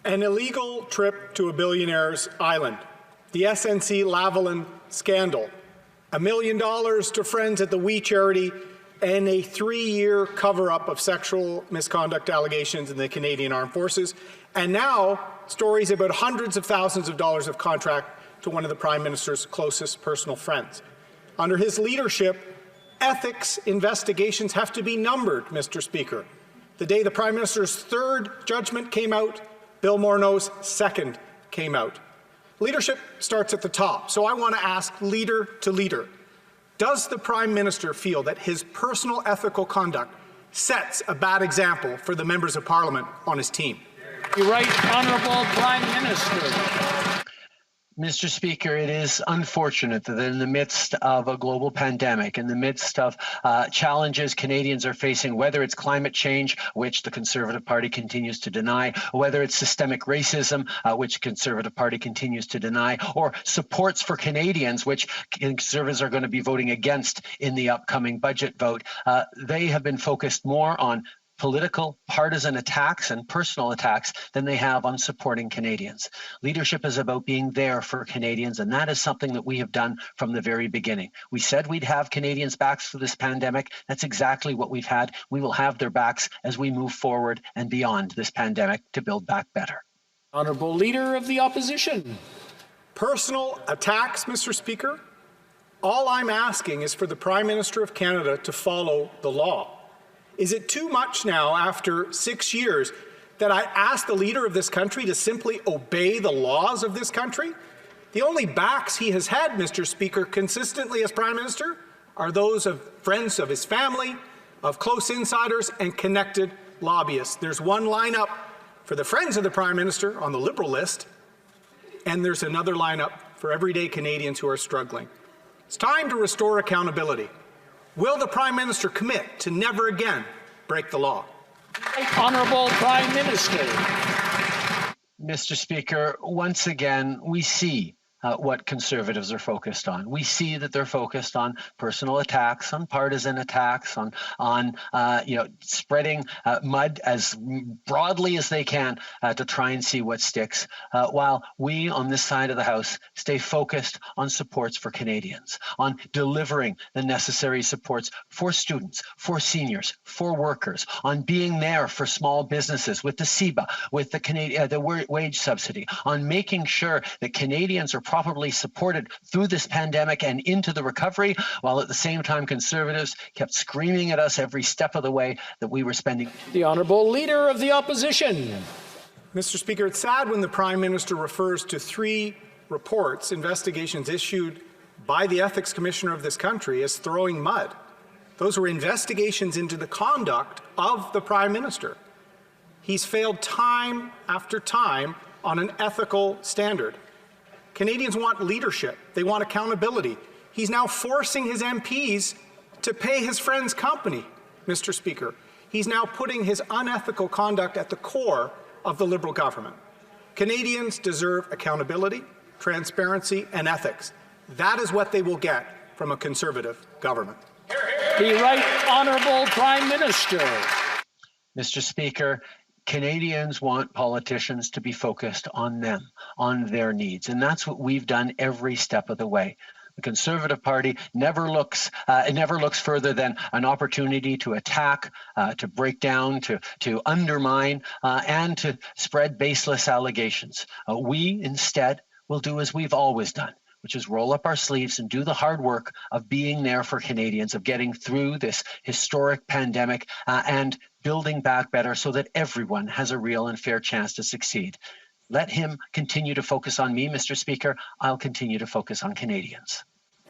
An illegal trip to a billionaire's island, the SNC-Lavalin scandal, $1 million to friends at the We charity, and a 3-year cover-up of sexual misconduct allegations in the Canadian Armed Forces, and now stories about hundreds of thousands of dollars of contract to one of the Prime Minister's closest personal friends. Under his leadership, ethics investigations have to be numbered, Mr. Speaker. The day the Prime Minister's third judgment came out, Bill Morneau's second came out. Leadership starts at the top, so I want to ask leader to leader, does the Prime Minister feel that his personal ethical conduct sets a bad example for the members of Parliament on his team? The Right Honourable Prime Minister. Mr. Speaker, it is unfortunate that in the midst of a global pandemic, in the midst of challenges Canadians are facing, whether it's climate change, which the Conservative Party continues to deny, whether it's systemic racism, which the Conservative Party continues to deny, or supports for Canadians, which Conservatives are going to be voting against in the upcoming budget vote, they have been focused more on political, partisan attacks and personal attacks than they have on supporting Canadians. Leadership is about being there for Canadians, and that is something that we have done from the very beginning. We said we'd have Canadians' backs through this pandemic. That's exactly what we've had. We will have their backs as we move forward and beyond this pandemic to build back better. Honourable Leader of the Opposition. Personal attacks, Mr. Speaker? All I'm asking is for the Prime Minister of Canada to follow the law. Is it too much now, after 6 years, that I ask the leader of this country to simply obey the laws of this country? The only backs he has had, Mr. Speaker, consistently as Prime Minister are those of friends of his family, of close insiders and connected lobbyists. There's one lineup for the friends of the Prime Minister on the Liberal list, and there's another lineup for everyday Canadians who are struggling. It's time to restore accountability. Will the Prime Minister commit to never again break the law? Honourable Prime Minister. Mr. Speaker, once again, we see what Conservatives are focused on. We see that they're focused on personal attacks, on partisan attacks, on spreading mud as broadly as they can to try and see what sticks, while we on this side of the House stay focused on supports for Canadians, on delivering the necessary supports for students, for seniors, for workers, on being there for small businesses with the CEBA, with the wage subsidy, on making sure that Canadians are properly supported through this pandemic and into the recovery, while at the same time Conservatives kept screaming at us every step of the way that we were spending. The Honourable Leader of the Opposition. Mr. Speaker, it's sad when the Prime Minister refers to 3 reports, investigations issued by the Ethics Commissioner of this country as throwing mud. Those were investigations into the conduct of the Prime Minister. He's failed time after time on an ethical standard. Canadians want leadership. They want accountability. He's now forcing his MPs to pay his friend's company, Mr. Speaker. He's now putting his unethical conduct at the core of the Liberal government. Canadians deserve accountability, transparency, and ethics. That is what they will get from a Conservative government. The Right Honourable Prime Minister. Mr. Speaker, Canadians want politicians to be focused on them, on their needs, and that's what we've done every step of the way. The Conservative Party never looks further than an opportunity to attack, to break down, to undermine, and to spread baseless allegations. We instead will do as we've always done, which is roll up our sleeves and do the hard work of being there for Canadians, of getting through this historic pandemic and building back better so that everyone has a real and fair chance to succeed. Let him continue to focus on me, Mr. Speaker. I'll continue to focus on Canadians.